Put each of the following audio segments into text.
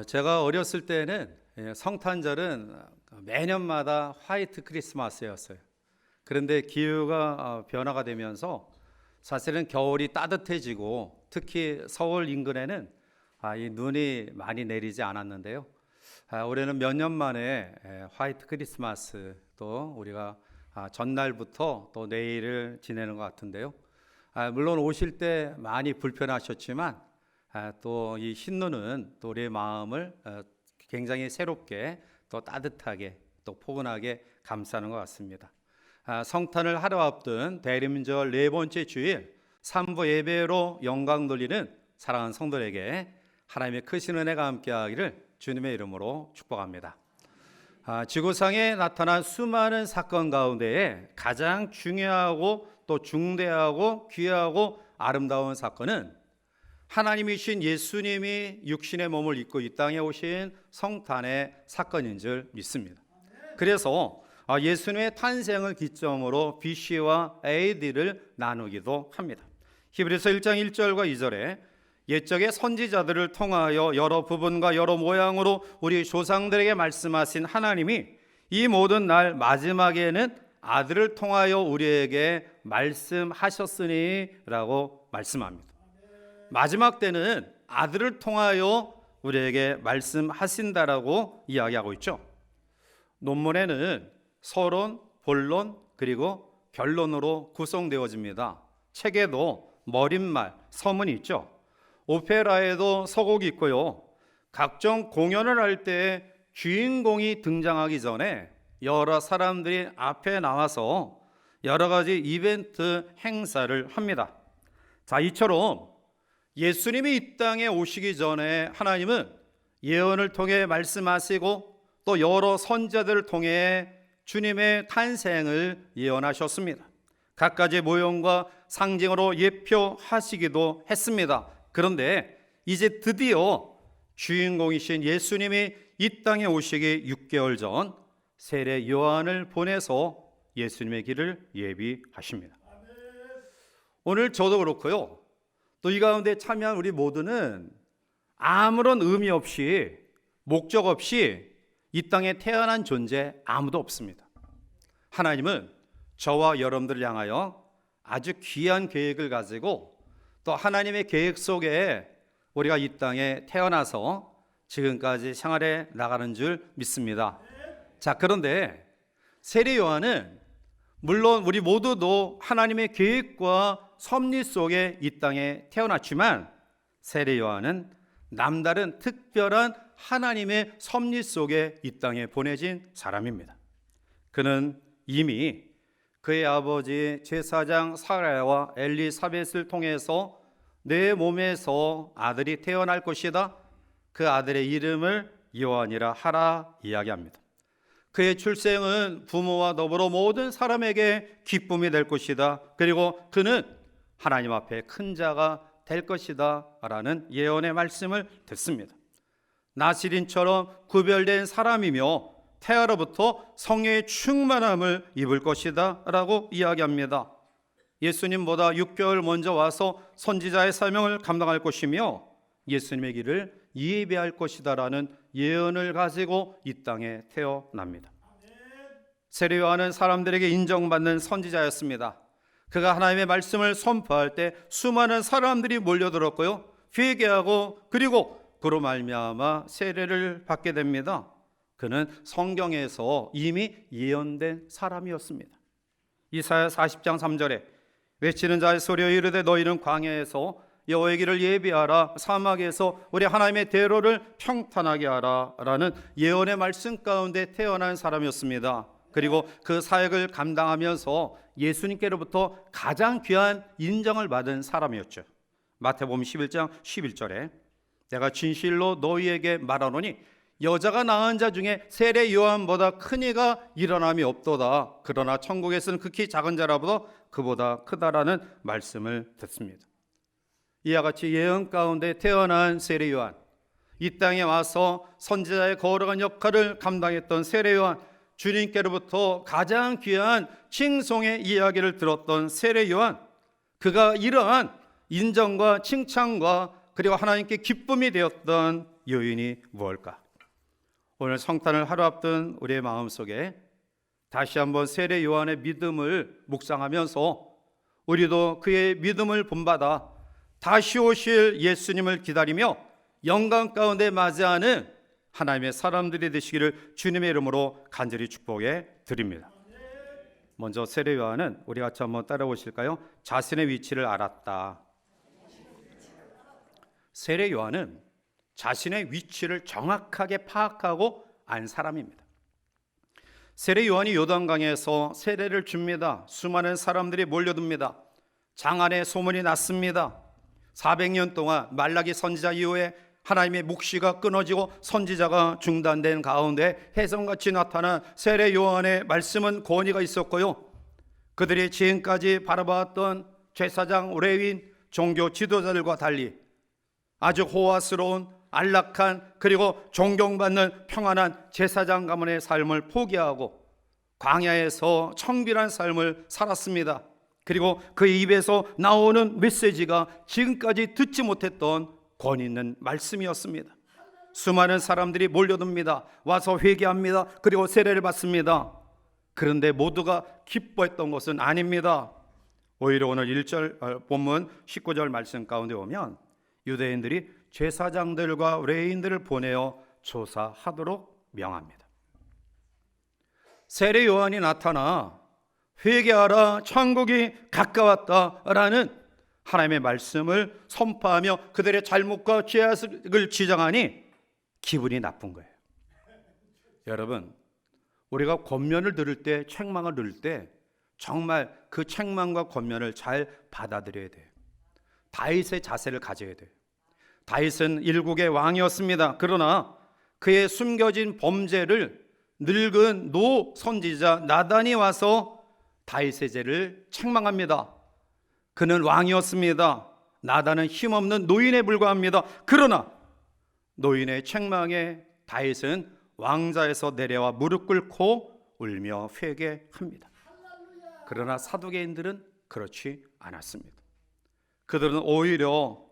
제가 어렸을 때는 성탄절은 매년마다 화이트 크리스마스였어요. 그런데 기후가 변화가 되면서 사실은 겨울이 따뜻해지고 특히 서울 인근에는 이 눈이 많이 내리지 않았는데요. 올해는 몇 년 만에 화이트 크리스마스 또 우리가 전날부터 또 내일을 지내는 것 같은데요. 물론 오실 때 많이 불편하셨지만 또 이 흰눈은 또 우리의 마음을 굉장히 새롭게 또 따뜻하게 또 포근하게 감싸는 것 같습니다. 성탄을 하루 앞둔 대림절 네 번째 주일 3부 예배로 영광 돌리는 사랑하는 성도들에게 하나님의 크신 은혜가 함께하기를 주님의 이름으로 축복합니다. 지구상에 나타난 수많은 사건 가운데에 가장 중요하고 또 중대하고 귀하고 아름다운 사건은 하나님이신 예수님이 육신의 몸을 입고 이 땅에 오신 성탄의 사건인 줄 믿습니다. 그래서 예수님의 탄생을 기점으로 BC와 AD를 나누기도 합니다. 히브리서 1장 1절과 2절에 옛적의 선지자들을 통하여 여러 부분과 여러 모양으로 우리 조상들에게 말씀하신 하나님이 이 모든 날 마지막에는 아들을 통하여 우리에게 말씀하셨으니 라고 말씀합니다. 마지막 때는 아들을 통하여 우리에게 말씀하신다라고 이야기하고 있죠. 논문에는 서론, 본론, 그리고 결론으로 구성되어집니다. 책에도 머릿말, 서문이 있죠. 오페라에도 서곡이 있고요. 각종 공연을 할 때 주인공이 등장하기 전에 여러 사람들이 앞에 나와서 여러 가지 이벤트 행사를 합니다. 자, 이처럼 예수님이 이 땅에 오시기 전에 하나님은 예언을 통해 말씀하시고 또 여러 선지자들을 통해 주님의 탄생을 예언하셨습니다. 각가지 모형과 상징으로 예표하시기도 했습니다. 그런데 이제 드디어 주인공이신 예수님이 이 땅에 오시기 6개월 전 세례 요한을 보내서 예수님의 길을 예비하십니다. 오늘 저도 그렇고요. 또 이 가운데 참여한 우리 모두는 아무런 의미 없이 목적 없이 이 땅에 태어난 존재 아무도 없습니다. 하나님은 저와 여러분들을 향하여 아주 귀한 계획을 가지고 또 하나님의 계획 속에 우리가 이 땅에 태어나서 지금까지 생활해 나가는 줄 믿습니다. 자, 그런데 세례 요한은 물론 우리 모두도 하나님의 계획과 섭리 속에 이 땅에 태어났지만 세례 요한은 남다른 특별한 하나님의 섭리 속에 이 땅에 보내진 사람입니다. 그는 이미 그의 아버지 제사장 사라야와 엘리사벳을 통해서 내 몸에서 아들이 태어날 것이다. 그 아들의 이름을 요한이라 하라 이야기합니다. 그의 출생은 부모와 더불어 모든 사람에게 기쁨이 될 것이다. 그리고 그는 하나님 앞에 큰 자가 될 것이다 라는 예언의 말씀을 듣습니다. 나시린처럼 구별된 사람이며 태아로부터 성령의 충만함을 입을 것이다 라고 이야기합니다. 예수님보다 6개월 먼저 와서 선지자의 사명을 감당할 것이며 예수님의 길을 예비할 것이다 라는 예언을 가지고 이 땅에 태어납니다. 세례 요한은 사람들에게 인정받는 선지자였습니다. 그가 하나님의 말씀을 선포할 때 수많은 사람들이 몰려들었고요. 회개하고 그리고 그로 말미암아 세례를 받게 됩니다. 그는 성경에서 이미 예언된 사람이었습니다. 이사야 40장 3절에 외치는 자의 소리여 이르되 너희는 광야에서 여호와의 길을 예비하라 사막에서 우리 하나님의 대로를 평탄하게 하라 라는 예언의 말씀 가운데 태어난 사람이었습니다. 그리고 그 사역을 감당하면서 예수님께로부터 가장 귀한 인정을 받은 사람이었죠. 마태복음 11장 11절에 내가 진실로 너희에게 말하노니 여자가 낳은 자 중에 세례 요한보다 큰 이가 일어남이 없도다. 그러나 천국에서는 극히 작은 자라보다 그보다 크다라는 말씀을 듣습니다. 이와 같이 예언 가운데 태어난 세례 요한, 이 땅에 와서 선지자의 거룩한 역할을 감당했던 세례 요한, 주님께로부터 가장 귀한 칭송의 이야기를 들었던 세례 요한, 그가 이러한 인정과 칭찬과 그리고 하나님께 기쁨이 되었던 요인이 무엇일까? 오늘 성탄을 하루 앞둔 우리의 마음속에 다시 한번 세례 요한의 믿음을 묵상하면서 우리도 그의 믿음을 본받아 다시 오실 예수님을 기다리며 영광 가운데 맞이하는 하나님의 사람들이 되시기를 주님의 이름으로 간절히 축복해 드립니다. 먼저 세례 요한은 우리 같이 한번 따라오실까요? 자신의 위치를 알았다. 세례 요한은 자신의 위치를 정확하게 파악하고 안 사람입니다. 세례 요한이 요단강에서 세례를 줍니다. 수많은 사람들이 몰려듭니다. 장안의 소문이 났습니다. 400년 동안 말라기 선지자 이후에 하나님의 묵시가 끊어지고 선지자가 중단된 가운데 혜성같이 나타난 세례 요한의 말씀은 권위가 있었고요, 그들이 지금까지 바라봤던 제사장, 레위인, 종교 지도자들과 달리 아주 호화스러운 안락한 그리고 존경받는 평안한 제사장 가문의 삶을 포기하고 광야에서 청결한 삶을 살았습니다. 그리고 그 입에서 나오는 메시지가 지금까지 듣지 못했던 권위 있는 말씀이었습니다. 수많은 사람들이 몰려듭니다. 와서 회개합니다. 그리고 세례를 받습니다. 그런데 모두가 기뻐했던 것은 아닙니다. 오히려 오늘 1절 본문 19절 말씀 가운데 보면 유대인들이 제사장들과 레위인들을 보내어 조사하도록 명합니다. 세례 요한이 나타나 회개하라, 천국이 가까웠다라는 하나님의 말씀을 선포하며 그들의 잘못과 죄악을 지적하니 기분이 나쁜 거예요. 여러분, 우리가 권면을 들을 때, 책망을 들을 때 정말 그 책망과 권면을 잘 받아들여야 돼요. 다윗의 자세를 가져야 돼요. 다윗은 일국의 왕이었습니다. 그러나 그의 숨겨진 범죄를 늙은 노 선지자 나단이 와서 다윗의 죄를 책망합니다. 그는 왕이었습니다. 나단은 힘없는 노인에 불과합니다. 그러나 노인의 책망에 다윗은 왕자에서 내려와 무릎 꿇고 울며 회개합니다. 그러나 사두개인들은 그렇지 않았습니다. 그들은 오히려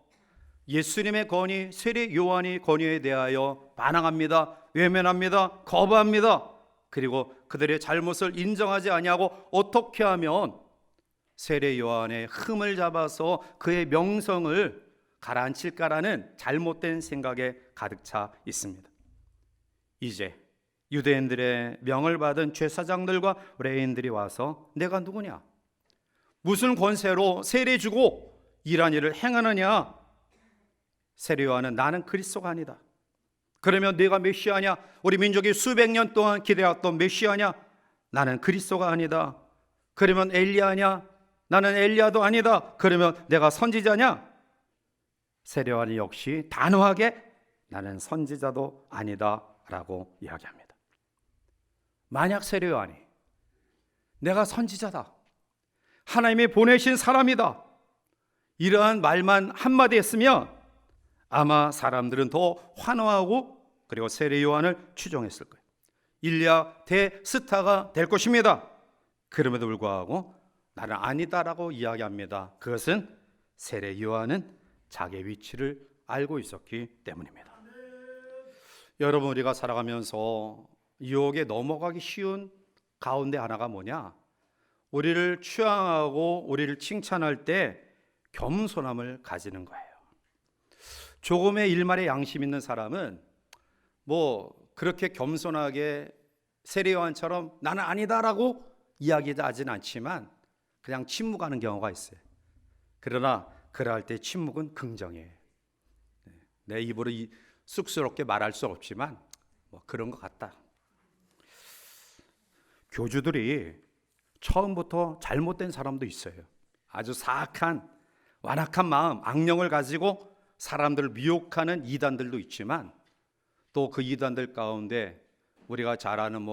예수님의 권위, 세례 요한의 권위에 대하여 반항합니다. 외면합니다. 거부합니다. 그리고 그들의 잘못을 인정하지 아니하고 어떻게 하면 세례 요한의 흠을 잡아서 그의 명성을 가라앉힐까라는 잘못된 생각에 가득 차 있습니다. 이제 유대인들의 명을 받은 제사장들과 레위인들이 와서 내가 누구냐? 무슨 권세로 세례 주고 이러한 일을 행하느냐? 세례 요한은 나는 그리스도가 아니다. 그러면 네가 메시아냐? 우리 민족이 수백 년 동안 기대했던 메시아냐? 나는 그리스도가 아니다. 그러면 엘리야냐? 나는 엘리야도 아니다. 그러면 내가 선지자냐? 세례 요한이 역시 단호하게 나는 선지자도 아니다 라고 이야기합니다. 만약 세례 요한이 내가 선지자다, 하나님이 보내신 사람이다, 이러한 말만 한마디 했으면 아마 사람들은 더 환호하고 그리고 세례 요한을 추종했을 거예요. 일리야 대스타가 될 것입니다. 그럼에도 불구하고 나는 아니다라고 이야기합니다. 그것은 세례 요한은 자기의 위치를 알고 있었기 때문입니다. 여러분, 우리가 살아가면서 유혹에 넘어가기 쉬운 가운데 하나가 뭐냐? 우리를 추앙하고 우리를 칭찬할 때 겸손함을 가지는 거예요. 조금의 일말의 양심 있는 사람은 뭐 그렇게 겸손하게 세례 요한처럼 나는 아니다라고 이야기하지는 않지만 그냥 침묵하는 경우가 있어요. 그러나 그럴 때 침묵은 긍정이에요. 내 입으로 쑥스럽게 말할 수 없지만 뭐 그런 것 같다. 교주들이 처음부터 잘못된 사람도 있어요. 아주 사악한 완악한 마음, 악령을 가지고 사람들을 미혹하는 이단들도 있지만 또 그 이단들 가운데 우리가 잘 아는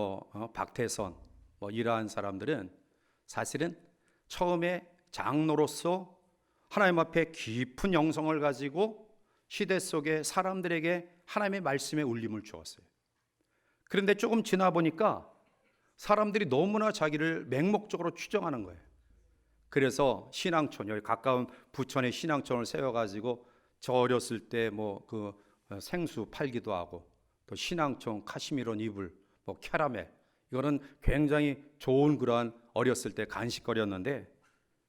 박태선 이러한 사람들은 사실은 처음에 장로로서 하나님 앞에 깊은 영성을 가지고 시대 속에 사람들에게 하나님의 말씀의 울림을 주었어요. 그런데 조금 지나 보니까 사람들이 너무나 자기를 맹목적으로 추정하는 거예요. 그래서 신앙촌, 여기 가까운 부천에 신앙촌을 세워가지고 저 어렸을 때 생수 팔기도 하고, 또 신앙청, 카시미로 이불, 뭐 캐러멜, 이거는 굉장히 좋은 그러한 어렸을 때 간식거리였는데,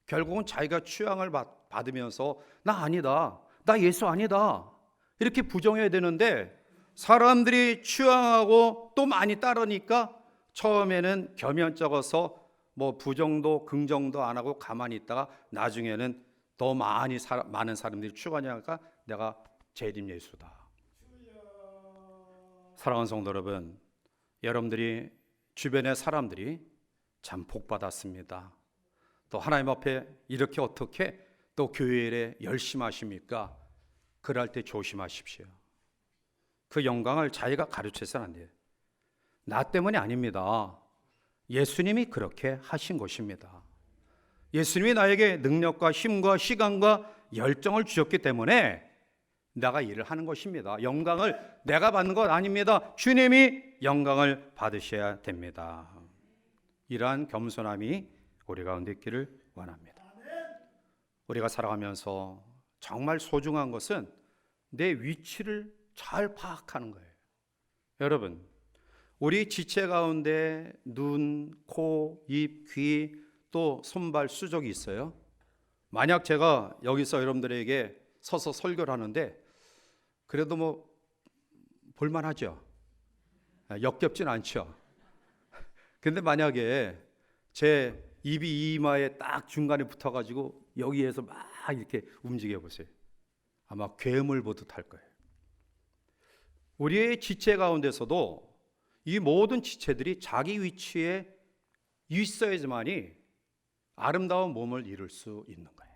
결국은 자기가 취향을 받으면서 나 아니다, 나 예수 아니다, 이렇게 부정해야 되는데, 사람들이 취향하고 또 많이 따르니까 처음에는 겸연쩍어서 뭐 부정도 긍정도 안 하고 가만히 있다가 나중에는 더 많은 사람들이 추구하니까 내가 재림 예수다. 사랑하는 성도 여러분, 여러분들이 주변의 사람들이 참 복 받았습니다. 또 하나님 앞에 이렇게 어떻게 또 교회 일에 열심히 하십니까? 그럴 때 조심하십시오. 그 영광을 자기가 가르쳐서는 안 돼요. 나 때문이 아닙니다. 예수님이 그렇게 하신 것입니다. 예수님이 나에게 능력과 힘과 시간과 열정을 주셨기 때문에 내가 일을 하는 것입니다. 영광을 내가 받는 것 아닙니다. 주님이 영광을 받으셔야 됩니다. 이러한 겸손함이 우리 가운데 있기를 원합니다. 우리가 살아가면서 정말 소중한 것은 내 위치를 잘 파악하는 거예요. 여러분, 우리 지체 가운데 눈, 코, 입, 귀, 또 손발, 수족이 있어요. 만약 제가 여기서 여러분들에게 서서 설교를 하는데 그래도 뭐 볼만하죠. 역겹진 않죠. 근데 만약에 제 입이 이마에 딱 중간에 붙어가지고 여기에서 막 이렇게 움직여 보세요. 아마 괴물 보듯 할 거예요. 우리의 지체 가운데서도 이 모든 지체들이 자기 위치에 있어야지만이 아름다운 몸을 이룰 수 있는 거예요.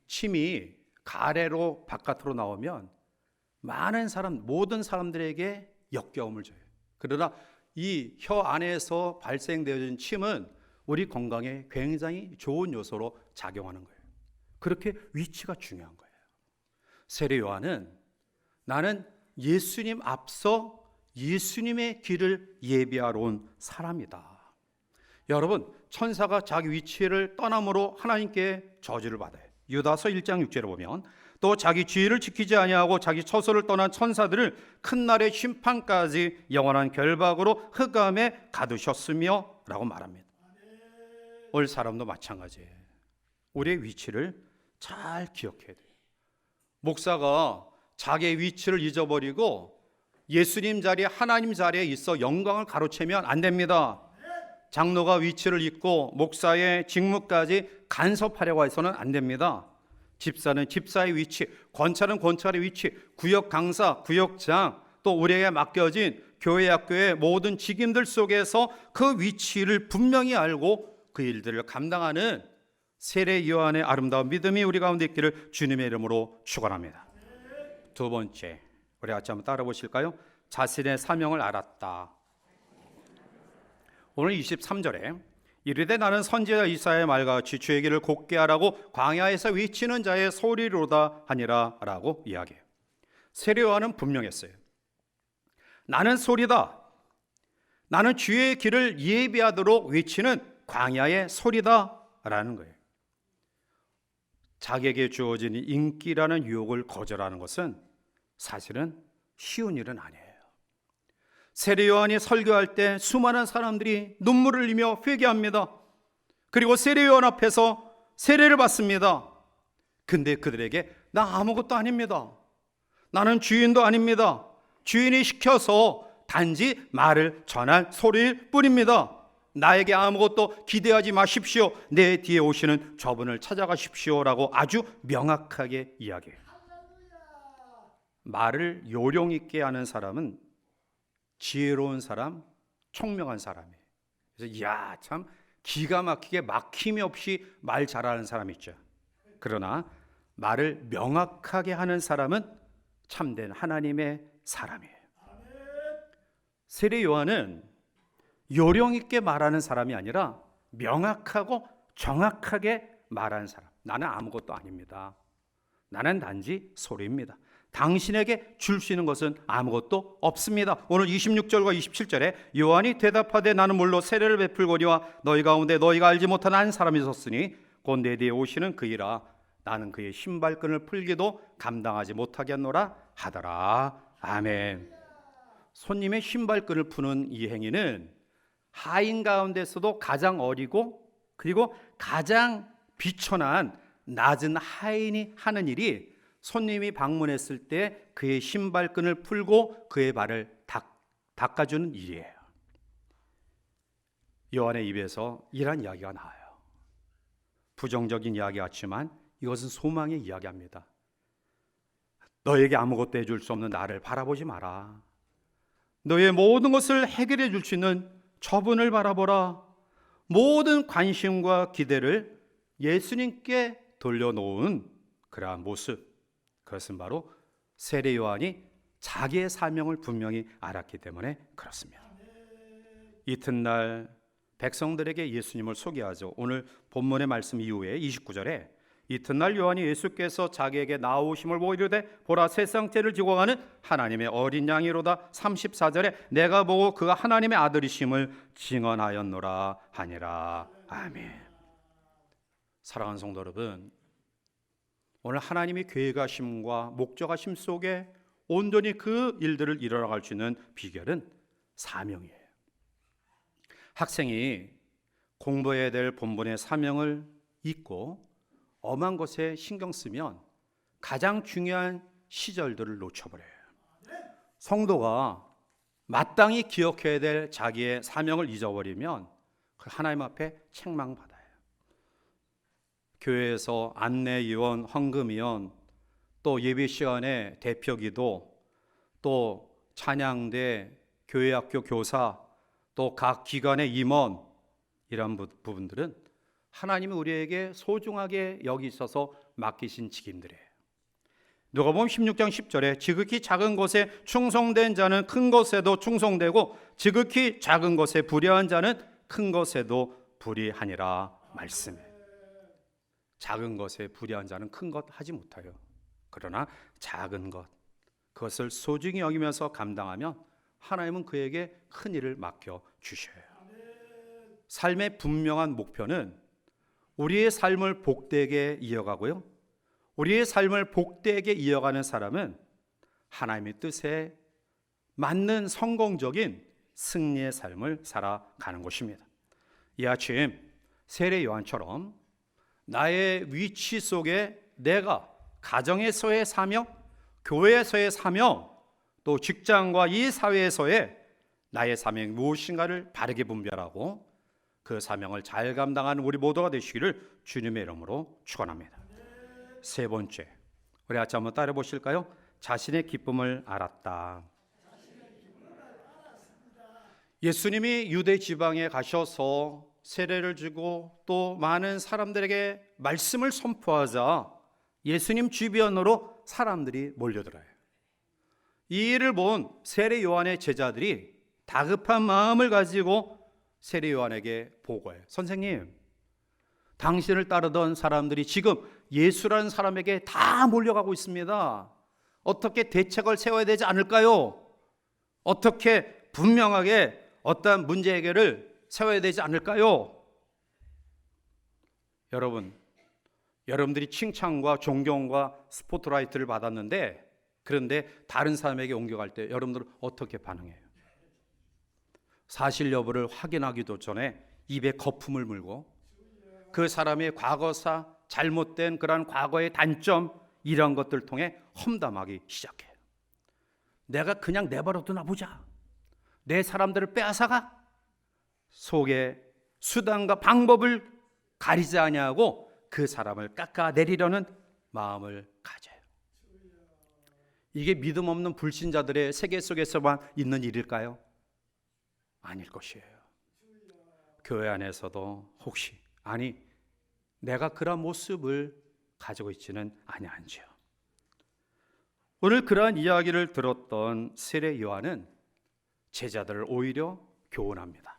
침이 가래로 바깥으로 나오면 모든 사람들에게 역겨움을 줘요. 그러나 이 혀 안에서 발생되어진 침은 우리 건강에 굉장히 좋은 요소로 작용하는 거예요. 그렇게 위치가 중요한 거예요. 세례 요한은 나는 예수님 앞서 예수님의 길을 예비하러 온 사람이다. 여러분, 천사가 자기 위치를 떠남으로 하나님께 저주를 받아요. 유다서 1장 6절에 보면 또 자기 지위를 지키지 아니하고 자기 처소를 떠난 천사들을 큰 날의 심판까지 영원한 결박으로 흑암에 가두셨으며 라고 말합니다. 오늘 사람도 마찬가지예요. 우리의 위치를 잘 기억해야 돼요. 목사가 자기의 위치를 잊어버리고 예수님 자리에 하나님 자리에 있어 영광을 가로채면 안 됩니다. 장로가 위치를 잊고 목사의 직무까지 간섭하려고 해서는 안 됩니다. 집사는 집사의 위치, 권찰은 권찰의 위치, 구역 강사, 구역장, 또 우리에게 맡겨진 교회 학교의 모든 직임들 속에서 그 위치를 분명히 알고 그 일들을 감당하는 세례 요한의 아름다운 믿음이 우리 가운데 있기를 주님의 이름으로 축원합니다. 두 번째, 우리 같이 한번 따라 보실까요? 자신의 사명을 알았다. 오늘 23절에 이르되 나는 선지자 이사야의 말과 같이 주의 길을 곧게 하라고 광야에서 외치는 자의 소리로다 하니라 라고 이야기해요. 세례 요한은 분명했어요. 나는 소리다. 나는 주의 길을 예비하도록 외치는 광야의 소리다 라는 거예요. 자기에게 주어진 인기라는 유혹을 거절하는 것은 사실은 쉬운 일은 아니에요. 세례 요한이 설교할 때 수많은 사람들이 눈물을 흘리며 회개합니다. 그리고 세례 요한 앞에서 세례를 받습니다. 근데 그들에게 나 아무것도 아닙니다. 나는 주인도 아닙니다. 주인이 시켜서 단지 말을 전할 소리일 뿐입니다. 나에게 아무것도 기대하지 마십시오. 내 뒤에 오시는 저분을 찾아가십시오 라고 아주 명확하게 이야기해요. 말을 요령 있게 하는 사람은 지혜로운 사람, 총명한 사람이에요. 그래서 이야 참 기가 막히게 막힘이 없이 말 잘하는 사람 있죠. 그러나 말을 명확하게 하는 사람은 참된 하나님의 사람이에요. 세례 요한은 요령 있게 말하는 사람이 아니라 명확하고 정확하게 말하는 사람. 나는 아무것도 아닙니다. 나는 단지 소리입니다. 당신에게 줄 수 있는 것은 아무것도 없습니다. 오늘 26절과 27절에 요한이 대답하되 나는 물로 세례를 베풀거니와 너희 가운데 너희가 알지 못한 한 사람이 섰으니 곧 내 뒤에 오시는 그이라 나는 그의 신발끈을 풀기도 감당하지 못하겠노라 하더라. 아멘. 손님의 신발끈을 푸는 이 행위는 하인 가운데서도 가장 어리고 그리고 가장 비천한 낮은 하인이 하는 일이 손님이 방문했을 때 그의 신발끈을 풀고 그의 발을 닦아주는 일이에요. 요한의 입에서 이런 이야기가 나와요. 부정적인 이야기 같지만 이것은 소망의 이야기입니다. 너에게 아무것도 해줄 수 없는 나를 바라보지 마라. 너의 모든 것을 해결해 줄 수 있는 저분을 바라보라. 모든 관심과 기대를 예수님께 돌려놓은 그러한 모습, 그것은 바로 세례 요한이 자기의 사명을 분명히 알았기 때문에 그렇습니다. 이튿날 백성들에게 예수님을 소개하죠. 오늘 본문의 말씀 이후에 29절에 이튿날 요한이 예수께서 자기에게 나오심을 보고 이르되 보라 세상 죄를 지고 가는 하나님의 어린 양이로다. 34절에 내가 보고 그가 하나님의 아들이심을 증언하였노라 하니라. 아멘. 사랑하는 성도 여러분, 오늘 하나님이 계획하심과 목적하심 속에 온전히 그 일들을 이뤄나갈 수 있는 비결은 사명이에요. 학생이 공부해야 될 본분의 사명을 잊고 엄한 것에 신경 쓰면 가장 중요한 시절들을 놓쳐버려요. 성도가 마땅히 기억해야 될 자기의 사명을 잊어버리면 그 하나님 앞에 책망받아요. 교회에서 안내위원, 헌금위원, 또 예배 시간에 대표기도, 또 찬양대, 교회학교 교사, 또 각 기관의 임원, 이런 부분들은 하나님이 우리에게 소중하게 여기 있어서 맡기신 직임들이에요. 누가복음 16장 10절에 지극히 작은 것에 충성된 자는 큰 것에도 충성되고 지극히 작은 것에 불의한 자는 큰 것에도 불의하니라 말씀해. 작은 것에 불의한 자는 큰 것 하지 못해요. 그러나 작은 것, 그것을 소중히 여기면서 감당하면 하나님은 그에게 큰 일을 맡겨 주셔요. 삶의 분명한 목표는 우리의 삶을 복되게 이어가고요, 우리의 삶을 복되게 이어가는 사람은 하나님의 뜻에 맞는 성공적인 승리의 삶을 살아가는 것입니다. 이 아침 세례 요한처럼 나의 위치 속에 내가 가정에서의 사명, 교회에서의 사명, 또 직장과 이 사회에서의 나의 사명이 무엇인가를 바르게 분별하고 그 사명을 잘 감당하는 우리 모두가 되시기를 주님의 이름으로 축원합니다. 세 번째, 우리 같이 한번 따라 보실까요? 자신의 기쁨을 알았다. 예수님이 유대 지방에 가셔서 세례를 주고 또 많은 사람들에게 말씀을 선포하자 예수님 주변으로 사람들이 몰려들어요. 이 일을 본 세례 요한의 제자들이 다급한 마음을 가지고 세례 요한에게 보고해요. 선생님, 당신을 따르던 사람들이 지금 예수라는 사람에게 다 몰려가고 있습니다. 어떻게 대책을 세워야 되지 않을까요? 어떻게 분명하게 어떤 문제 해결을 세워야 되지 않을까요? 여러분들이 칭찬과 존경과 스포트라이트를 받았는데, 그런데 다른 사람에게 옮겨갈 때 여러분들은 어떻게 반응해요? 사실 여부를 확인하기도 전에 입에 거품을 물고 그 사람의 과거사, 잘못된 그런 과거의 단점, 이런 것들을 통해 험담하기 시작해요. 내가 그냥 내버려두나 보자, 내 사람들을 빼앗아가, 속에 수단과 방법을 가리지 아니하고 그 사람을 깎아내리려는 마음을 가져요. 이게 믿음 없는 불신자들의 세계 속에서만 있는 일일까요? 아닐 것이에요. 교회 안에서도 혹시 내가 그런 모습을 가지고 있지는 아니한지요. 오늘 그러한 이야기를 들었던 세례 요한은 제자들을 오히려 교훈합니다.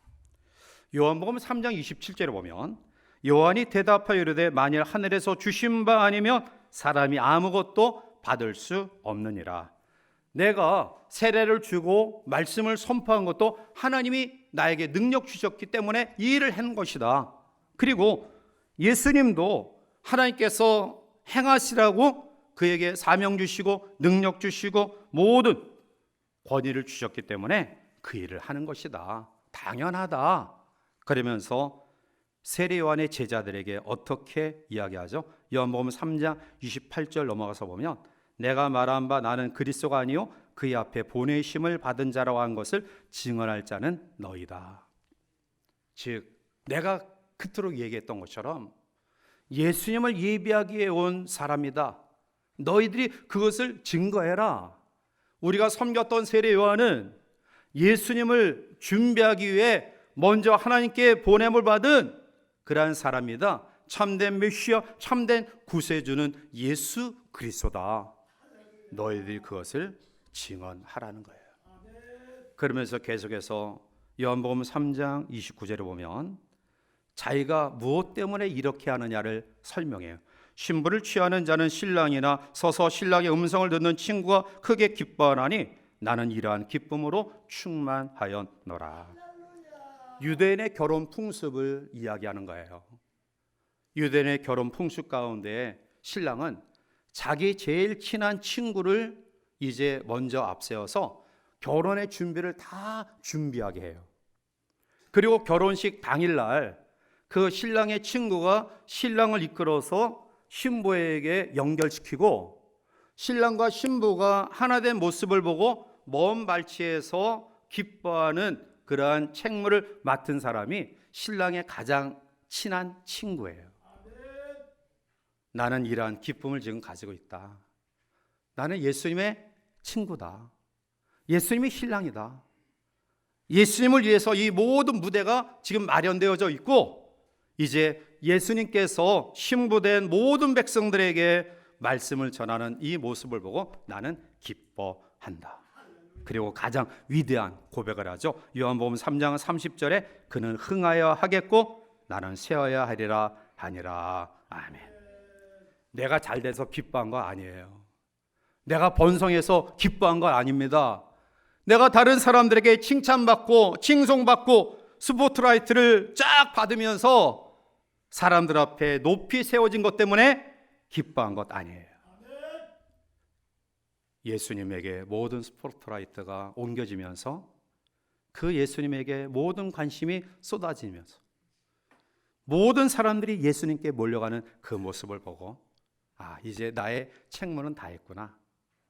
요한복음 3장 27절에 보면 요한이 대답하여 이르되 만일 하늘에서 주신 바 아니면 사람이 아무것도 받을 수 없느니라. 내가 세례를 주고 말씀을 선포한 것도 하나님이 나에게 능력 주셨기 때문에 이 일을 한 것이다. 그리고 예수님도 하나님께서 행하시라고 그에게 사명 주시고 능력 주시고 모든 권위를 주셨기 때문에 그 일을 하는 것이다. 당연하다. 그러면서 세례 요한의 제자들에게 어떻게 이야기하죠? 요한복음 3장 28절 넘어가서 보면 내가 말한 바 나는 그리스도가 아니요 그의 앞에 보내심을 받은 자라고 한 것을 증언할 자는 너희다. 즉 내가 그토록 얘기했던 것처럼 예수님을 예비하기 위해 온 사람이다. 너희들이 그것을 증거해라. 우리가 섬겼던 세례 요한은 예수님을 준비하기 위해 먼저 하나님께 보냄을 받은 그러한 사람이다. 참된 메시아, 참된 구세주는 예수 그리스도다. 너희들이 그것을 증언하라는 거예요. 그러면서 계속해서 요한복음 3장 29절에 보면 자기가 무엇 때문에 이렇게 하느냐를 설명해요. 신부를 취하는 자는 신랑이나 서서 신랑의 음성을 듣는 친구가 크게 기뻐하나니 나는 이러한 기쁨으로 충만하였노라. 유대인의 결혼 풍습을 이야기하는 거예요. 유대인의 결혼 풍습 가운데 신랑은 자기 제일 친한 친구를 이제 먼저 앞세워서 결혼의 준비를 다 준비하게 해요. 그리고 결혼식 당일날 그 신랑의 친구가 신랑을 이끌어서 신부에게 연결시키고 신랑과 신부가 하나 된 모습을 보고 먼 발치에서 기뻐하는 그러한 책무를 맡은 사람이 신랑의 가장 친한 친구예요. 나는 이러한 기쁨을 지금 가지고 있다. 나는 예수님의 친구다. 예수님이 신랑이다. 예수님을 위해서 이 모든 무대가 지금 마련되어져 있고 이제 예수님께서 신부된 모든 백성들에게 말씀을 전하는 이 모습을 보고 나는 기뻐한다. 그리고 가장 위대한 고백을 하죠. 요한복음 3장 30절에 그는 흥하여 하겠고 나는 쇠하여 하리라 하니라. 아멘. 내가 잘 돼서 기뻐한 거 아니에요. 내가 번성해서 기뻐한 거 아닙니다. 내가 다른 사람들에게 칭찬받고 칭송받고 스포트라이트를 쫙 받으면서 사람들 앞에 높이 세워진 것 때문에 기뻐한 것 아니에요. 예수님에게 모든 스포트라이트가 옮겨지면서 그 예수님에게 모든 관심이 쏟아지면서 모든 사람들이 예수님께 몰려가는 그 모습을 보고 아, 이제 나의 책무는 다 했구나.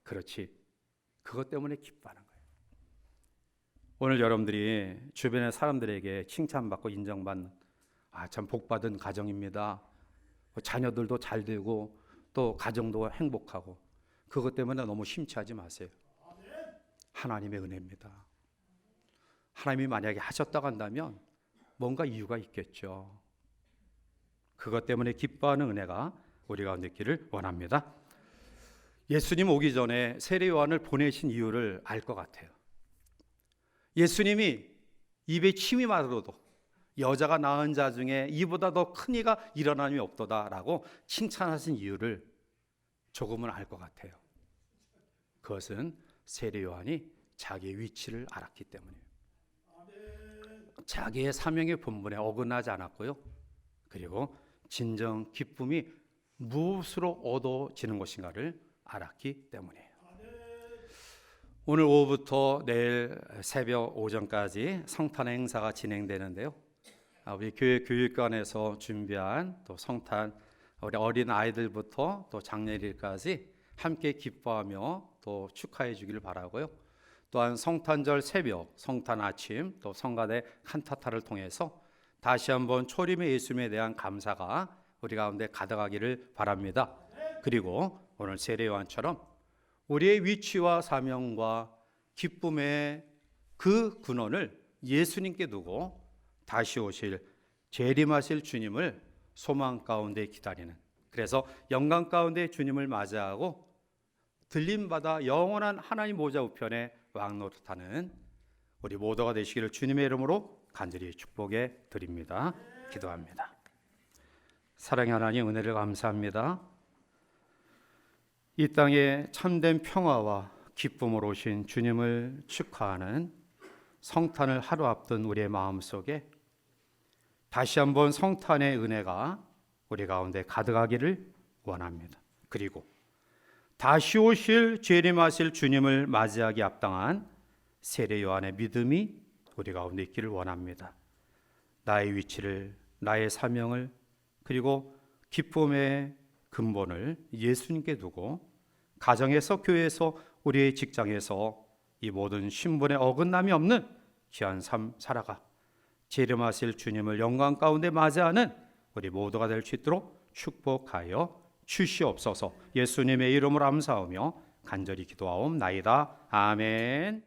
그렇지. 그것 때문에 기뻐하는 거예요. 오늘 여러분들이 주변의 사람들에게 칭찬받고 인정받는 아, 참 복받은 가정입니다. 자녀들도 잘 되고 또 가정도 행복하고 그것 때문에 너무 심취하지 마세요. 하나님의 은혜입니다. 하나님이 만약에 하셨다고 한다면 뭔가 이유가 있겠죠. 그것 때문에 기뻐하는 은혜가 우리 가운데 있기를 원합니다. 예수님 오기 전에 세례 요한을 보내신 이유를 알 것 같아요. 예수님이 입에 침이 마르러도 여자가 낳은 자 중에 이보다 더 큰 이가 일어남이 없도다라고 칭찬하신 이유를 조금은 알 것 같아요. 그것은 세례 요한이 자기의 위치를 알았기 때문이에요. 자기의 사명의 본분에 어긋나지 않았고요. 그리고 진정 기쁨이 무엇으로 얻어지는 것인가를 알았기 때문이에요. 오늘 오후부터 내일 새벽 오전까지 성탄 행사가 진행되는데요. 우리 교회 교육관에서 준비한 또 성탄 우리 어린 아이들부터 또 장례일까지 함께 기뻐하며 또 축하해 주기를 바라고요. 또한 성탄절 새벽, 성탄 아침, 또 성가대 칸타타를 통해서 다시 한번 초림의 예수님에 대한 감사가 우리 가운데 가득하기를 바랍니다. 그리고 오늘 세례 요한처럼 우리의 위치와 사명과 기쁨의 그 근원을 예수님께 두고 다시 오실 재림하실 주님을 소망 가운데 기다리는, 그래서 영광 가운데 주님을 맞이하고 들림받아 영원한 하나님 보좌 우편에 왕노릇하는 우리 모두가 되시기를 주님의 이름으로 간절히 축복해 드립니다. 기도합니다. 사랑의 하나님, 은혜를 감사합니다. 이 땅에 참된 평화와 기쁨으로 오신 주님을 축하하는 성탄을 하루 앞둔 우리의 마음속에 다시 한번 성탄의 은혜가 우리 가운데 가득하기를 원합니다. 그리고 다시 오실 재림하실 주님을 맞이하기 합당한 세례 요한의 믿음이 우리 가운데 있기를 원합니다. 나의 위치를, 나의 사명을, 그리고 기쁨의 근본을 예수님께 두고 가정에서, 교회에서, 우리의 직장에서 이 모든 신분에 어긋남이 없는 귀한 삶 살아가 재림하실 주님을 영광 가운데 맞이하는 우리 모두가 될 수 있도록 축복하여 주시옵소서. 예수님의 이름으로 감사하며 간절히 기도하옵나이다. 아멘.